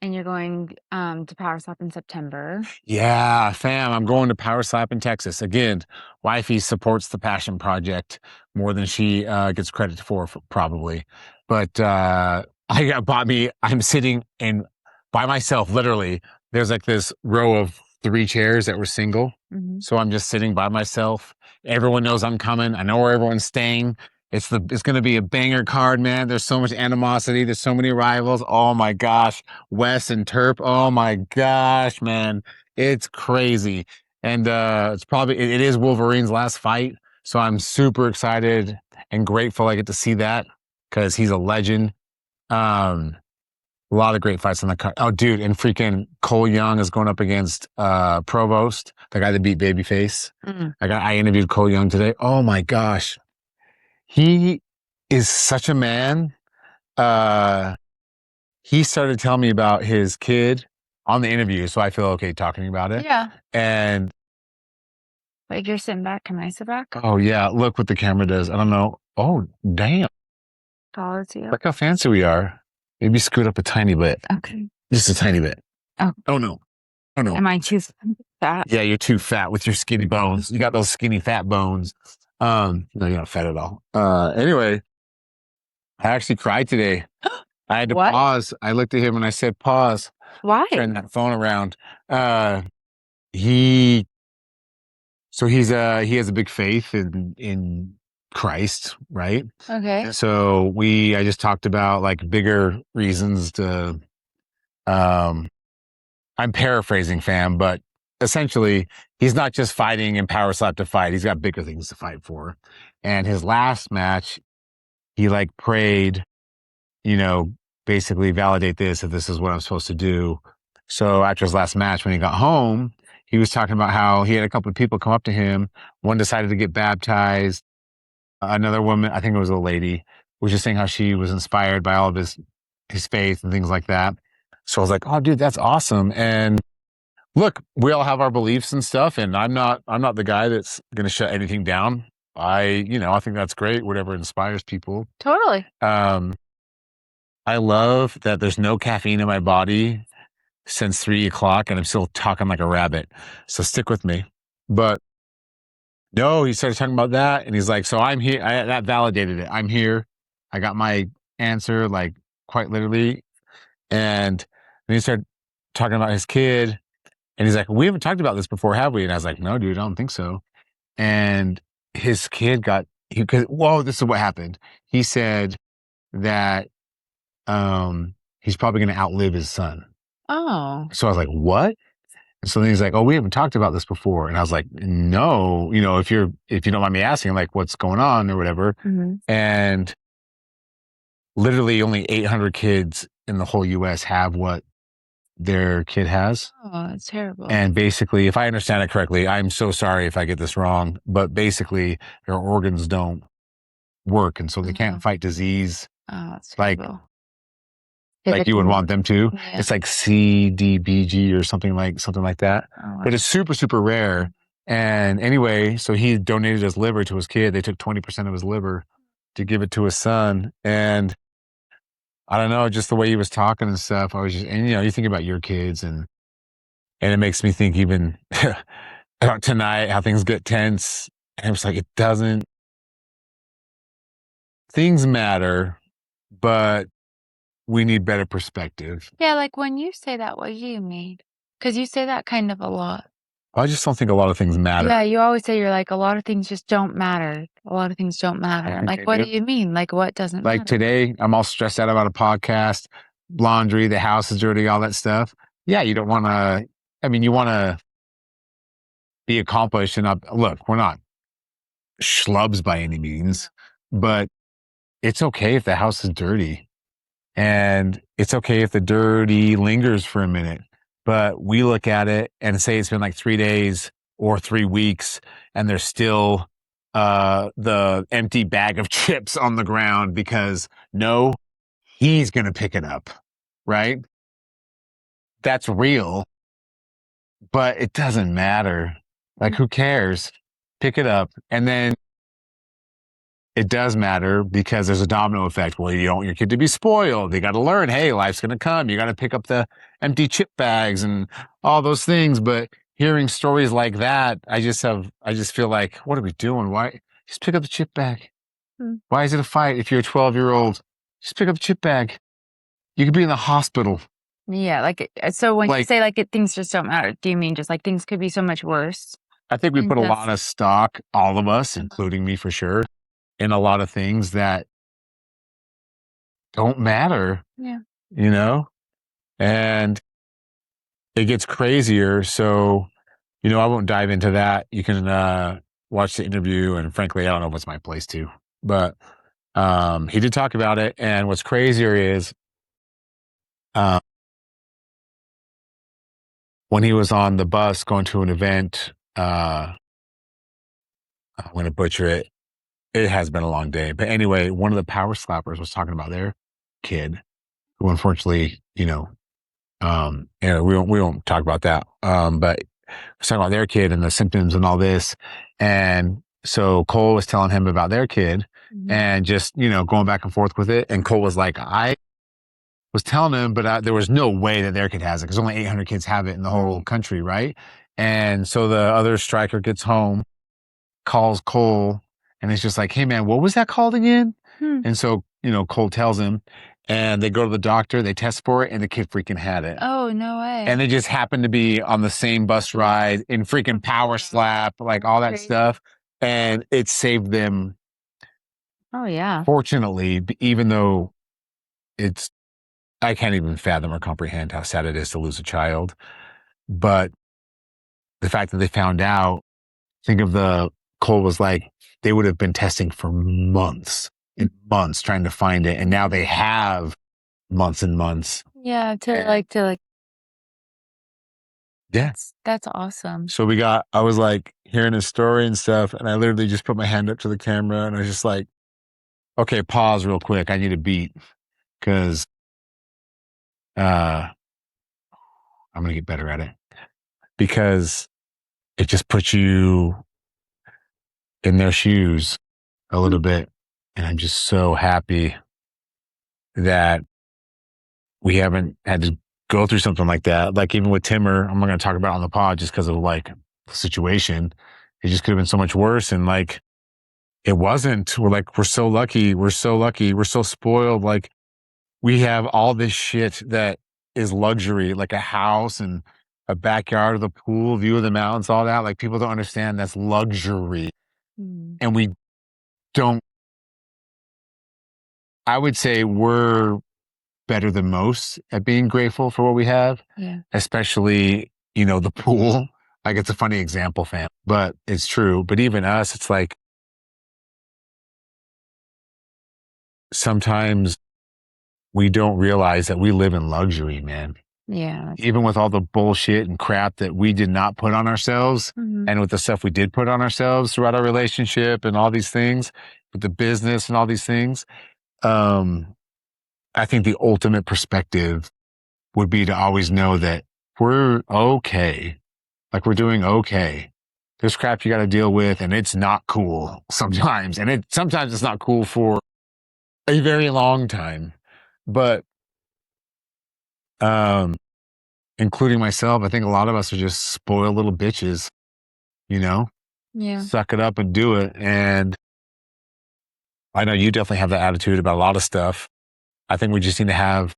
And you're going to Power Slap in September. Yeah, fam, I'm going to Power Slap in Texas. Again, wifey supports the passion project more than she gets credit for probably. But I'm sitting by myself, literally. There's like this row of 3 chairs that were single. Mm-hmm. So I'm just sitting by myself. Everyone knows I'm coming. I know where everyone's staying. It's going to be a banger card, man. There's so much animosity. There's so many rivals. Oh my gosh. Wes and Terp. Oh my gosh, man. It's crazy. And, it is Wolverine's last fight. So I'm super excited and grateful I get to see that because he's a legend. A lot of great fights on the card. Oh, dude. And freaking Cole Young is going up against, Provost, the guy that beat Babyface. Mm. I interviewed Cole Young today. Oh my gosh. He is such a man. He started telling me about his kid on the interview, so I feel okay talking about it. Yeah. And like you're sitting back. Can I sit back? oh yeah, look what the camera does. I don't know. Oh damn! Tall as you. Look how fancy we are. Maybe scoot up a tiny bit. Okay. Just a tiny bit. Oh. Oh no. Oh no. Am I too fat? Yeah, you're too fat with your skinny bones. You got those skinny fat bones. No, you're not fat at all. Anyway, I actually cried today. I had to pause. I looked at him and I said, pause. Why? Turn that phone around. He he has a big faith in Christ, right? Okay. So I just talked about like bigger reasons to um I'm paraphrasing, fam, but essentially he's not just fighting in power slap to fight. He's got bigger things to fight for. And his last match, he like prayed, you know, basically validate this if this is what I'm supposed to do. So after his last match, when he got home, he was talking about how he had a couple of people come up to him. One decided to get baptized. Another woman, I think it was a lady, was just saying how she was inspired by all of his faith and things like that. So I was like, oh, dude, that's awesome. And look, we all have our beliefs and stuff, and I'm not the guy that's going to shut anything down. I think that's great. Whatever inspires people. Totally. I love that there's no caffeine in my body since 3 o'clock, and I'm still talking like a rabbit. So stick with me. But no, he started talking about that, and he's like, "So I'm here." That validated it. I'm here. I got my answer, like quite literally. And then he started talking about his kid, and he's like, "We haven't talked about this before, have we?" And I was like, "No, dude, I don't think so." And his kid got because whoa, this is what happened. He said that he's probably going to outlive his son. Oh. So I was like, "What?" And so then he's like, "Oh, we haven't talked about this before." And I was like, "No, if you don't mind me asking, like, what's going on or whatever." Mm-hmm. And literally only 800 kids in the whole US have what their kid has. Oh, that's terrible. And basically, if I understand it correctly, I'm so sorry if I get this wrong, but basically their organs don't work. And so they can't fight disease Oh, that's like, terrible. like you would want them to. Yeah. It's like CDBG or something like that. Oh, But it's super, super rare. And anyway, so he donated his liver to his kid. They took 20% of his liver to give it to his son. And I don't know, just the way he was talking and stuff. I was just, and you think about your kids and it makes me think even about tonight, how things get tense. And it was like, it doesn't, things matter, but we need better perspective. Yeah, like when you say that, what do you mean? Because you say that kind of a lot. I just don't think a lot of things matter. Yeah, you always say you're like, a lot of things just don't matter. A lot of things don't matter. I'm like, what do you mean? Like, what doesn't like matter? today, I'm all stressed out about a podcast, laundry, the house is dirty, all that stuff. Yeah, you don't want to, you want to be accomplished and not, look, we're not schlubs by any means, but it's okay if the house is dirty. And it's okay if the dirty lingers for a minute, but we look at it and say it's been like 3 days or 3 weeks and there's still the empty bag of chips on the ground because no, he's going to pick it up, right? That's real, but it doesn't matter. Like, who cares? Pick it up. And then it does matter because there's a domino effect. Well, you don't want your kid to be spoiled. They got to learn, hey, life's going to come. You got to pick up the empty chip bags and all those things. But hearing stories like that, I just feel like, what are we doing? Why? Just pick up the chip bag. Why is it a fight if you're a 12-year-old? Just pick up the chip bag. You could be in the hospital. Yeah, like, so when you say, like, things just don't matter, do you mean just, like, things could be so much worse? I think we put a lot of stock, all of us, including me for sure, in a lot of things that don't matter. Yeah. And it gets crazier. So, I won't dive into that. You can watch the interview. And frankly, I don't know if it's my place to, but he did talk about it. And what's crazier is when he was on the bus going to an event, I'm going to butcher it. It has been a long day. But anyway, one of the power slappers was talking about their kid who unfortunately, we won't talk about that. But was talking about their kid and the symptoms and all this. And so Cole was telling him about their kid and just, going back and forth with it. And Cole was like, I was telling him, but there was no way that their kid has it because only 800 kids have it in the whole country. Right. And so the other striker gets home, calls Cole, and it's just like, hey man, what was that called again? And so, Cole tells him, and they go to the doctor, they test for it, and the kid freaking had it. Oh, no way. And they just happened to be on the same bus ride in freaking power slap, like all that Crazy. stuff. And it saved them. Oh, yeah. Fortunately, even though I can't even fathom or comprehend how sad it is to lose a child. But the fact that they found out, think of Cole was like, they would have been testing for months and months trying to find it. And now they have months and months. Yeah, Yeah. that's awesome. So I was like hearing his story and stuff. And I literally just put my hand up to the camera and I was just like, okay, pause real quick. I need a beat because I'm going to get better at it because it just puts you in their shoes a little bit. And I'm just so happy that we haven't had to go through something like that. Like even with Timmer, I'm not going to talk about it on the pod just because of like the situation. It just could have been so much worse. And like, it wasn't. We're so lucky. We're so lucky. We're so spoiled. Like we have all this shit that is luxury, like a house and a backyard of the pool, view of the mountains, all that. Like people don't understand that's luxury. And we don't, I would say we're better than most at being grateful for what we have. Yeah. Especially, the pool. Like it's a funny example, fam, but it's true. But even us, it's like sometimes we don't realize that we live in luxury, man. Yeah. Even with all the bullshit and crap that we did not put on ourselves and with the stuff we did put on ourselves throughout our relationship and all these things with the business and all these things. I think the ultimate perspective would be to always know that we're okay. Like we're doing okay. There's crap you got to deal with and it's not cool sometimes. And sometimes it's not cool for a very long time, but, including myself, I think a lot of us are just spoiled little bitches, Yeah. suck it up and do it. And I know you definitely have that attitude about a lot of stuff. I think we just need to have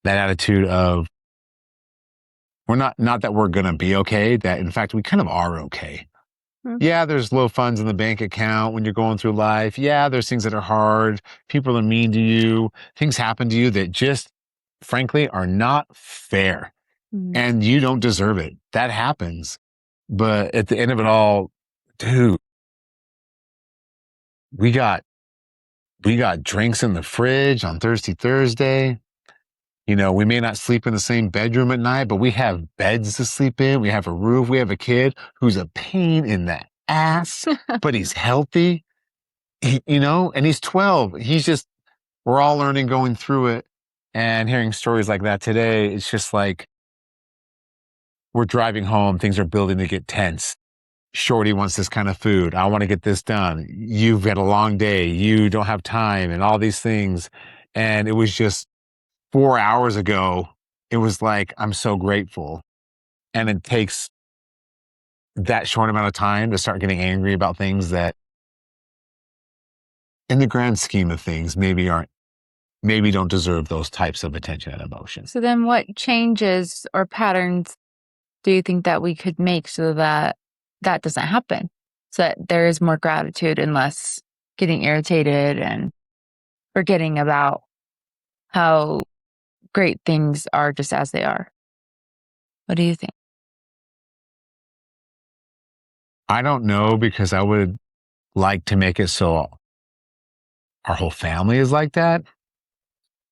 that attitude of we're not that we're going to be okay, that in fact, we kind of are okay. Yeah, there's low funds in the bank account when you're going through life. Yeah, there's things that are hard. People are mean to you. Things happen to you that just, frankly, are not fair. And you don't deserve it. That happens. But at the end of it all, dude, we got drinks in the fridge on Thursday. We may not sleep in the same bedroom at night, but we have beds to sleep in. We have a roof. We have a kid who's a pain in the ass, but he's healthy, and he's 12. We're all learning going through it and hearing stories like that today. It's just like we're driving home. Things are building to get tense. Shorty wants this kind of food. I want to get this done. You've had a long day. You don't have time and all these things. And it was just 4 hours ago. It was like, I'm so grateful. And it takes that short amount of time to start getting angry about things that in the grand scheme of things, maybe don't deserve those types of attention and emotion. So then what changes or patterns do you think that we could make so that that doesn't happen? So that there is more gratitude and less getting irritated and forgetting about how great things are just as they are. What do you think? I don't know because I would like to make it so our whole family is like that.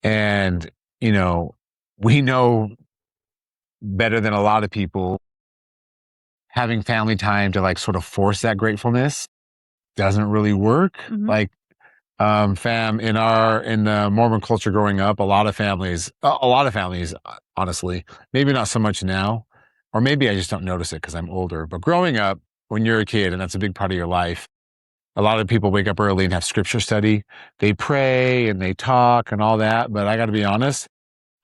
And, we know better than a lot of people having family time to like sort of force that gratefulness doesn't really work. Like, fam, in the Mormon culture growing up, a lot of families, honestly, maybe not so much now, or maybe I just don't notice it because I'm older, but growing up when you're a kid and that's a big part of your life, a lot of people wake up early and have scripture study. They pray and they talk and all that. But I got to be honest,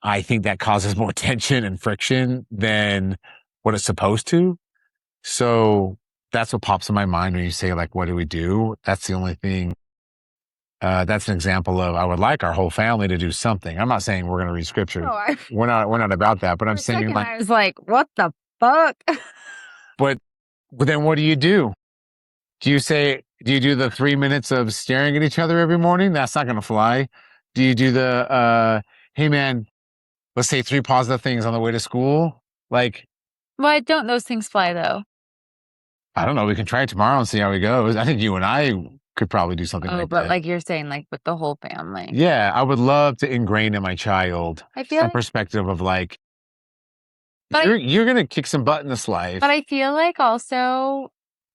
I think that causes more tension and friction than what it's supposed to. So that's what pops in my mind when you say, like, what do we do? That's the only thing That's an example of I would like our whole family to do something. I'm not saying we're going to read scripture. Oh, I, We're not about that. But for I'm a saying second, like, I was like, what the fuck? but but then what do you do? Do you do the 3 minutes of staring at each other every morning? That's not going to fly. Do you do the hey man, let's say three positive things on the way to school? Like, Why don't those things fly though? I don't know. We can try it tomorrow and see how it goes. I think you and I could probably do something Oh, like but that. like you're saying, like with the whole family. Yeah, I would love to ingrain in my child I feel some like, perspective of like but you're gonna kick some butt in this but life. I feel like also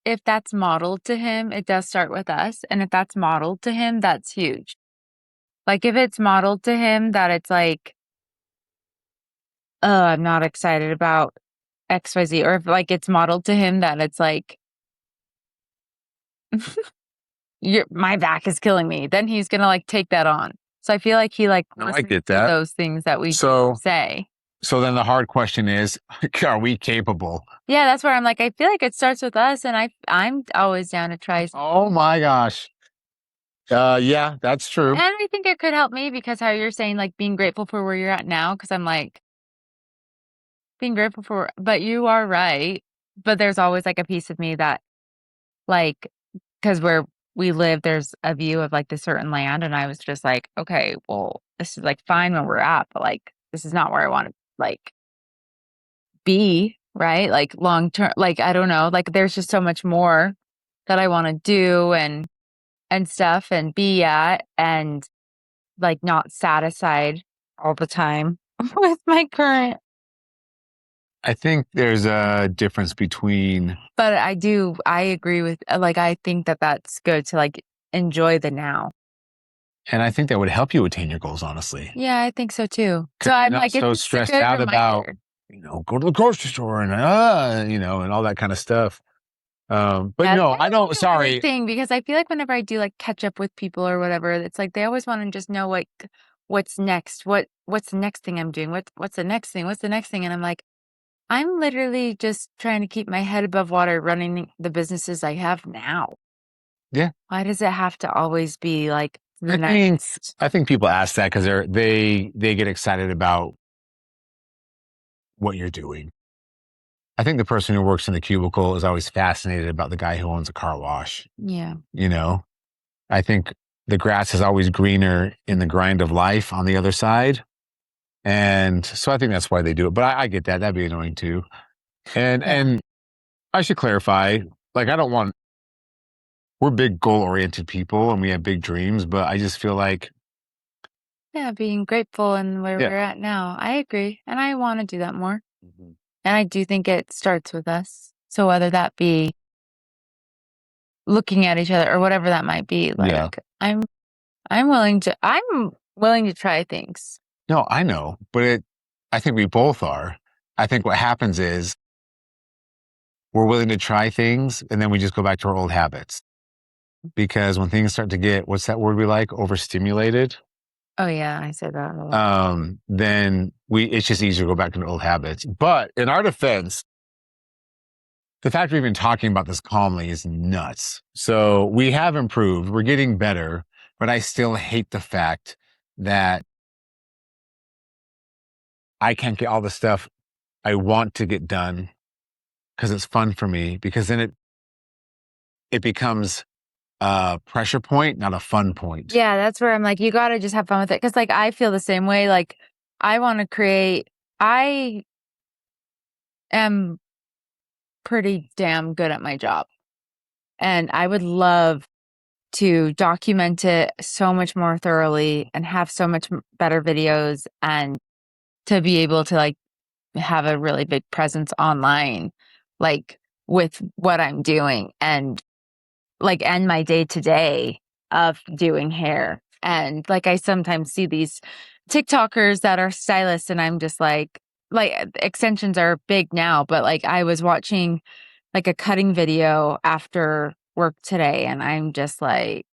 if that's modeled to him, it does start with us. And if that's modeled to him, that's huge. Like if it's modeled to him that it's like, oh, I'm not excited about XYZ, or if like it's modeled to him that it's like, my back is killing me, then he's gonna like take that on. So I feel like he like No, I listens get to that. those things that we So say. so then the hard question is, are we capable? Yeah, that's where I'm like, I feel like it starts with us, and I'm always down to try. Oh my gosh. Yeah, that's true. And I think it could help me because how you're saying like being grateful for where you're at now, because I'm like being grateful for, but you are right. But there's always like a piece of me that like, because where we live, there's a view of like the certain land, and I was just like, okay, well, this is like fine where we're at, but like this is not where I want to like be, right? Like long term, like I don't know, like there's just so much more that I want to do and stuff and be at and like not satisfied all the time with my current. I think there's a difference between, But I agree with like I think that that's good to like enjoy the now. and I think that would help you attain your goals, honestly. Yeah, I think so too. 'Cause So you're I'm not like, it's so just a stressed good out about, reminder. go to the grocery store and and all that kind of stuff. But Yeah, no, that's I don't. like a weird Sorry. thing because I feel like whenever I do like catch up with people or whatever, it's like they always want to just know like what's next, what's the next thing I'm doing, what's the next thing, what's the next thing, and I'm like, I'm literally just trying to keep my head above water, running the businesses I have now. Yeah, Why does it have to always be like the I think next? I think people ask that because they get excited about what you're doing. I think the person who works in the cubicle is always fascinated about the guy who owns a car wash. Yeah, You know, I think the grass is always greener in the grind of life on the other side. And so I think that's why they do it. But I get that. That'd be annoying too. And yeah, and I should clarify, like I don't want we're big goal oriented people and we have big dreams, but I just feel like yeah. Being grateful and where yeah. we're at now, I agree, and I want to do that more. Mhm. And I do think it starts with us. So whether that be looking at each other or whatever that might be, Yeah. like I'm willing to try things. No, I know, but I think we both are. I think what happens is we're willing to try things and then we just go back to our old habits. Because when things start to get, what's that word we like? Overstimulated, Oh yeah, I say that a lot. then it's just easier to go back to the old habits. But in our defense, the fact we're even talking about this calmly is nuts. So we have improved. We're getting better, but I still hate the fact that I can't get all the stuff I want to get done because it's fun for me. Because then it becomes a pressure point, not a fun point. Yeah, that's where I'm like, you gotta just have fun with it. Cause like I feel the same way. Like I want to create. I am pretty damn good at my job, and I would love to document it so much more thoroughly and have so much better videos and to be able to like have a really big presence online, like with what I'm doing and like end my day to day of doing hair. And like I sometimes see these TikTokers that are stylists and I'm just like extensions are big now, but like I was watching like a cutting video after work today and I'm just like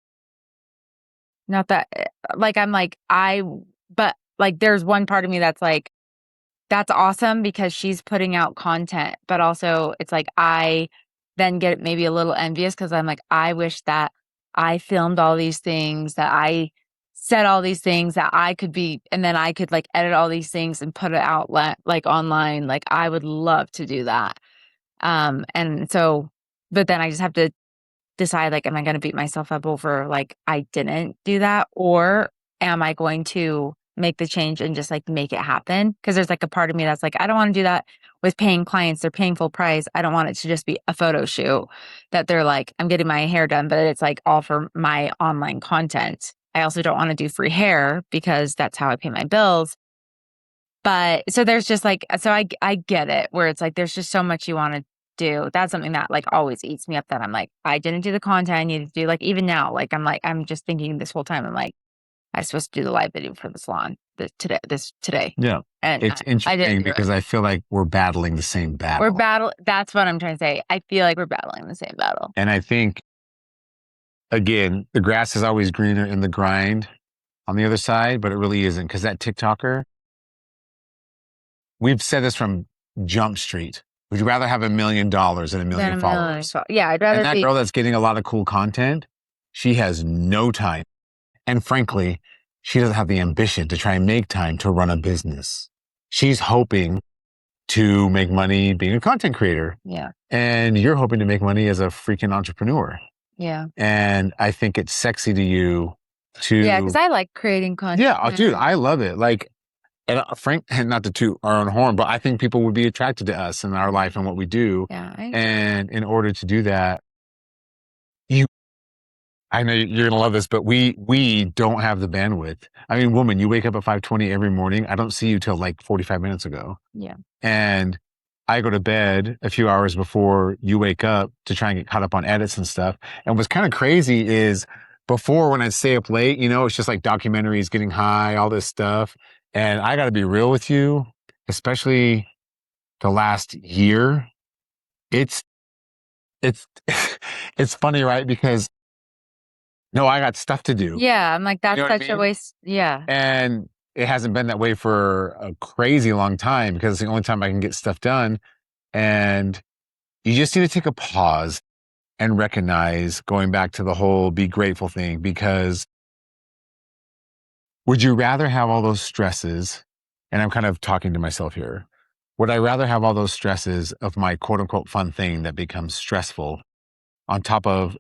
not that like I'm like but like there's one part of me that's like that's awesome because she's putting out content, but also it's like I then get maybe a little envious because I'm like, I wish that I filmed all these things, that I said all these things that I could be, and then I could like edit all these things and put it out like online. Like I would love to do that. And so, but then I just have to decide, like, am I going to beat myself up over like I didn't do that, or am I going to make the change and just like make it happen? Because there's like a part of me that's like, I don't want to do that with paying clients. They're paying full price. I don't want it to just be a photo shoot that they're like, I'm getting my hair done, but it's like all for my online content. I also don't want to do free hair because that's how I pay my bills. But so there's just like, so I get it, where it's like there's just so much you want to do. That's something that like always eats me up, that I'm like, I didn't do the content I needed to do. Like even now, like, I'm just thinking this whole time, I'm like, I was supposed to do the live video for the salon today. Yeah. And It's I didn't interesting do because it. I feel like we're battling the same battle. That's what I'm trying to say. I feel like we're battling the same battle. And I think, again, the grass is always greener in the grind on the other side, but it really isn't, because that TikToker, we've said this from Jump Street. Would you rather have $1 million than a million followers? Yeah, I'd And rather that be. girl that's getting a lot of cool content, she has no time. And frankly, she doesn't have the ambition to try and make time to run a business. She's hoping to make money being a content creator. Yeah. And you're hoping to make money as a freaking entrepreneur. Yeah. And I think it's sexy to you to. Yeah, because I like creating content. Yeah, dude, I love it. Like, and Frank, and not to toot our own horn, but I think people would be attracted to us and our life and what we do. Yeah. And in order to do that, I know you're gonna love this, but we don't have the bandwidth. I mean, woman, you wake up at 5:20 every morning. I don't see you till like 45 minutes ago. Yeah. And I go to bed a few hours before you wake up to try and get caught up on edits and stuff. And what's kind of crazy is, before, when I'd stay up late, it's just like documentaries, getting high, all this stuff. And I got to be real with you, especially the last year. It's it's funny, right? Because no, I got stuff to do. Yeah, I'm like, that's You know what I such a mean? waste. Yeah. And it hasn't been that way for a crazy long time, because it's the only time I can get stuff done. And you just need to take a pause and recognize, going back to the whole be grateful thing, because would you rather have all those stresses? And I'm kind of talking to myself here. Would I rather have all those stresses of my quote unquote fun thing that becomes stressful, on top of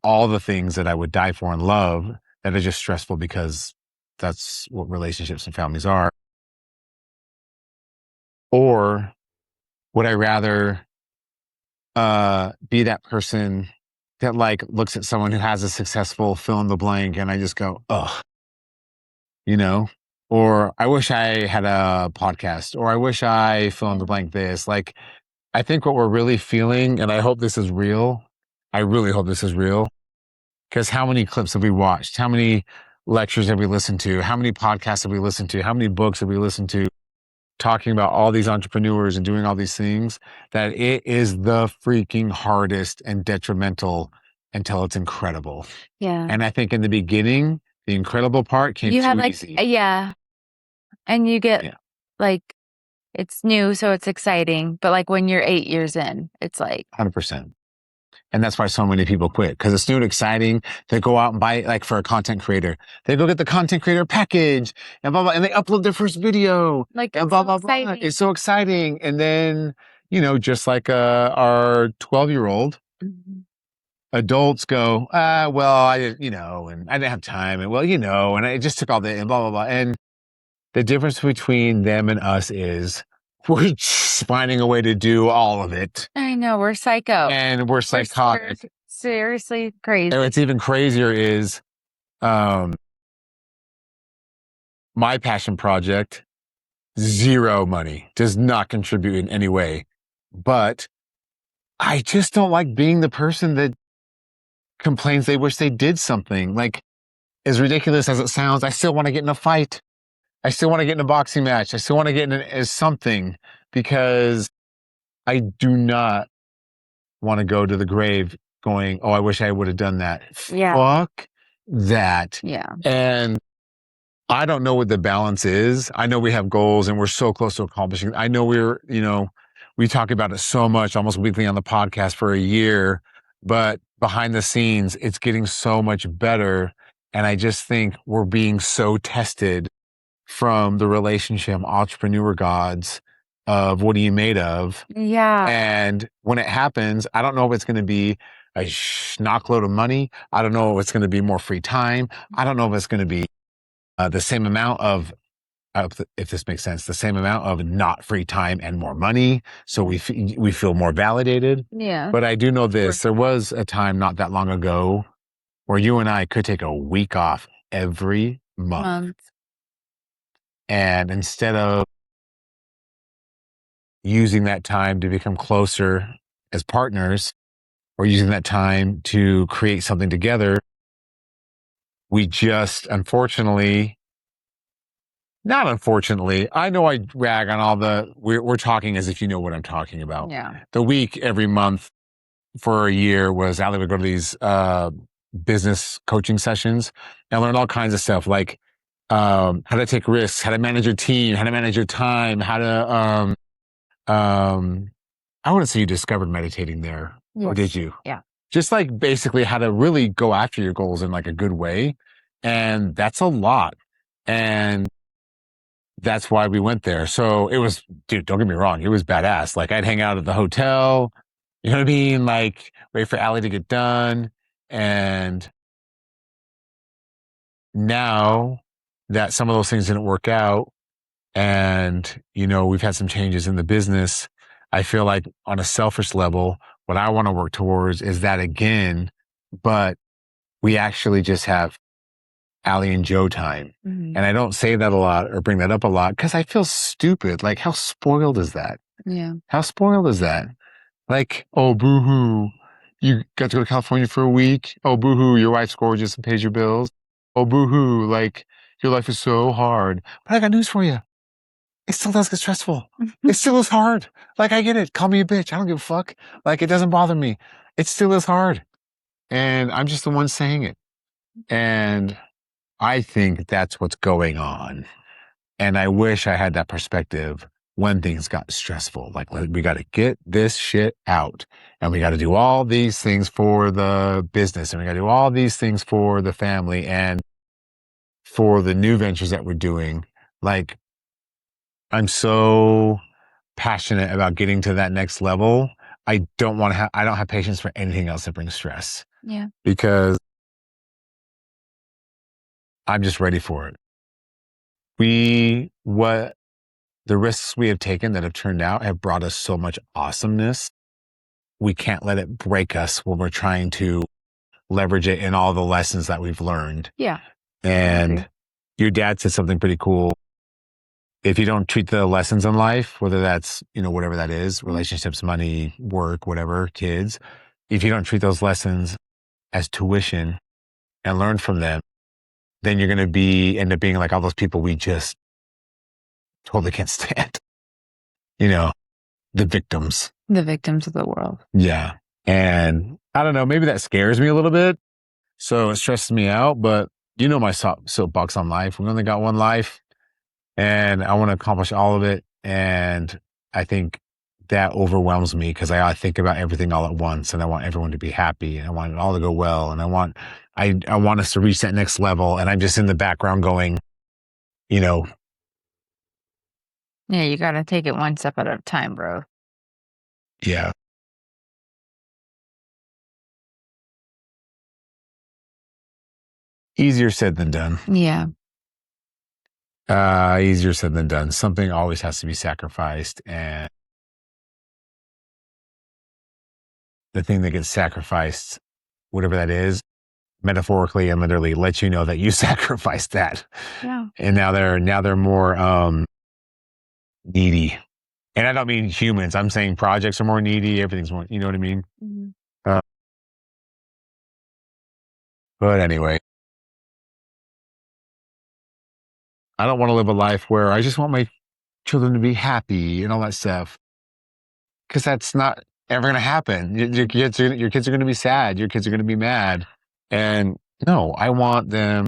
all the things that I would die for and love that are just stressful because that's what relationships and families are? Or would I rather be that person that like looks at someone who has a successful fill in the blank and I just go, ugh, or I wish I had a podcast, or I wish I fill in the blank this. Like, I think what we're really feeling, and I hope this is real. I really hope this is real. Because how many clips have we watched? How many lectures have we listened to? How many podcasts have we listened to? How many books have we listened to talking about all these entrepreneurs and doing all these things, that it is the freaking hardest and detrimental until it's incredible. Yeah. And I think in the beginning, the incredible part came too easy. Yeah. And you get like, it's new, so it's exciting. But like when you're 8 years in, it's like 100%. And that's why so many people quit, because it's new and exciting. They go out and buy, like for a content creator, they go get the content creator package and blah, blah, and they upload their first video. Like, and blah, blah, blah. It's so exciting. And then, just like our 12-year-old, adults go, well, and I didn't have time. And well, and I just took all the, and blah, blah, blah. And the difference between them and us is we're just finding a way to do all of it. I know, we're psycho. And we're psychotic. We're seriously crazy. And what's even crazier is my passion project, zero money, does not contribute in any way. But I just don't like being the person that complains they wish they did something. Like, as ridiculous as it sounds, I still want to get in a fight. I still want to get in a boxing match. I still want to get in something, because I do not want to go to the grave going, oh, I wish I would have done that. Yeah. Fuck that. Yeah. And I don't know what the balance is. I know we have goals and we're so close to accomplishing. I know we talk about it so much, almost weekly on the podcast for a year, but behind the scenes, it's getting so much better. And I just think we're being so tested from the relationship entrepreneur gods of what are you made of? Yeah. And when it happens, I don't know if it's going to be a schnockload of money. I don't know if it's going to be more free time. I don't know if it's going to be the same amount of, if this makes sense, the same amount of not free time and more money. So we feel more validated. Yeah. But I do know this: there was a time not that long ago where you and I could take a week off every month, and instead of using that time to become closer as partners or using that time to create something together, we just unfortunately, not unfortunately, I know I rag on all we're talking as if you know what I'm talking about. Yeah. The week every month for a year was Allie would go to these business coaching sessions and learn all kinds of stuff like how to take risks, how to manage your team, how to manage your time, how to I wouldn't say you discovered meditating there, or did Yes. you? Yeah. Just like basically how to really go after your goals in like a good way. And that's a lot. And that's why we went there. So it was, dude, don't get me wrong, it was badass. Like I'd hang out at the hotel, you know what I mean? Like wait for Allie to get done. And now that some of those things didn't work out and, you know, we've had some changes in the business, I feel like on a selfish level, what I want to work towards is that again, but we actually just have Allie and Joe time. Mhm. And I don't say that a lot or bring that up a lot because I feel stupid. Like, how spoiled is that? Yeah. How spoiled is that? Like, oh, boo hoo. You got to go to California for a week. Oh, boo hoo. Your wife's gorgeous and pays your bills. Oh, boo hoo. Like, your life is so hard. But I got news for you. It still does get stressful. It still is hard. Like, I get it. Call me a bitch. I don't give a fuck. Like, it doesn't bother me. It still is hard. And I'm just the one saying it. And I think that's what's going on. And I wish I had that perspective when things got stressful. Like, we got to get this shit out. And we got to do all these things for the business. And we got to do all these things for the family and for the new ventures that we're doing. Like, I'm so passionate about getting to that next level. I don't have patience for anything else that brings stress. Yeah. Because I'm just ready for it. What the risks we have taken that have turned out have brought us so much awesomeness. We can't let it break us when we're trying to leverage it in all the lessons that we've learned. Yeah. And your dad said something pretty cool. If you don't treat the lessons in life, whether that's, you know, whatever that is, relationships, money, work, whatever, kids, if you don't treat those lessons as tuition and learn from them, then you're going to end up being like all those people we just totally can't stand, you know, the victims. The victims of the world. Yeah. And I don't know, maybe that scares me a little bit. So it stresses me out, but you know, my soapbox on life. We only got one life and I want to accomplish all of it. And I think that overwhelms me because I think about everything all at once and I want everyone to be happy and I want it all to go well. And I want us to reach that next level. And I'm just in the background going, you know, Yeah, you got to take it one step at a time, bro. yeah. Easier said than done. Yeah. Easier said than done. Something always has to be sacrificed. And the thing that gets sacrificed, whatever that is, metaphorically and literally lets you know that you sacrificed that. Yeah. And now they're more needy. And I don't mean humans. I'm saying projects are more needy. Everything's more, you know what I mean? Mhm. Uh, but anyway, I don't want to live a life where I just want my children to be happy and all that stuff. Because that's not ever going to happen. Your kids are going to be sad. Your kids are going to be mad. And no, I want to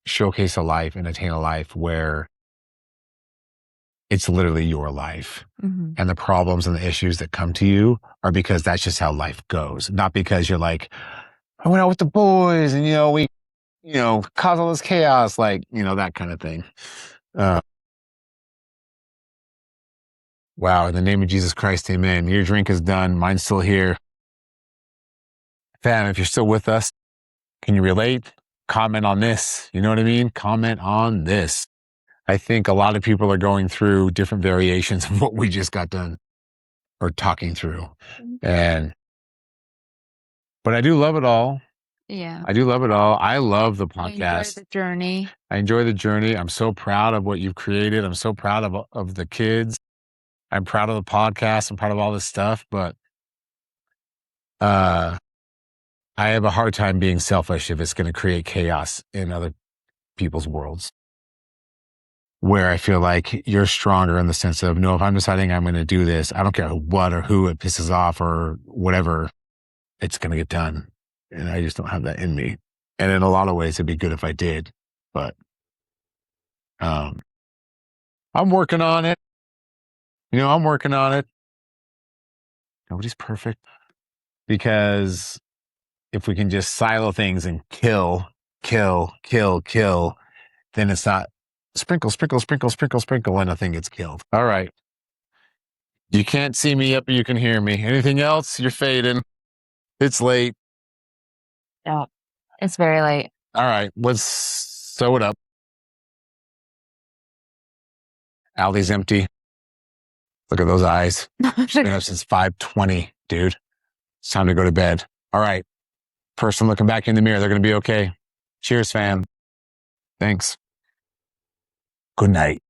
showcase a life and attain a life where It's literally your life. Mhm. And the problems and the issues that come to you are because that's just how life goes. Not because you're like, I went out with the boys and, we, cause all this chaos, like, that kind of thing. Wow. In the name of Jesus Christ, amen. Your drink is done. Mine's still here. Fam, if you're still with us, can you relate? Comment on this. You know what I mean? Comment on this. I think a lot of people are going through different variations of what we just got done or talking through. But I do love it all. Yeah. I do love it all. I love the I enjoy podcast. the journey. I enjoy the journey. I'm so proud of what you've created. I'm so proud of the kids. I'm proud of the podcast. I'm proud of all this stuff, but I have a hard time being selfish if it's going to create chaos in other people's worlds. Where I feel like you're stronger in the sense of, no, if I'm deciding I'm going to do this, I don't care what or who it pisses off or whatever, it's going to get done. And I just don't have that in me. And in a lot of ways, it'd be good if I did, but I'm working on it. I'm working on it. Nobody's perfect, because if we can just silo things and kill, then it's not sprinkle, sprinkle, sprinkle, sprinkle, sprinkle, and nothing gets killed. All right. You can't see me yet, but you can hear me. Anything else? You're fading. It's late. Yeah. It's very late. All right. Let's sew it up. Alley's empty. Look at those eyes. Been up since 5:20, dude. It's time to go to bed. All right. Person looking back in the mirror, they're going to be okay. Cheers, fam. Thanks. Good night.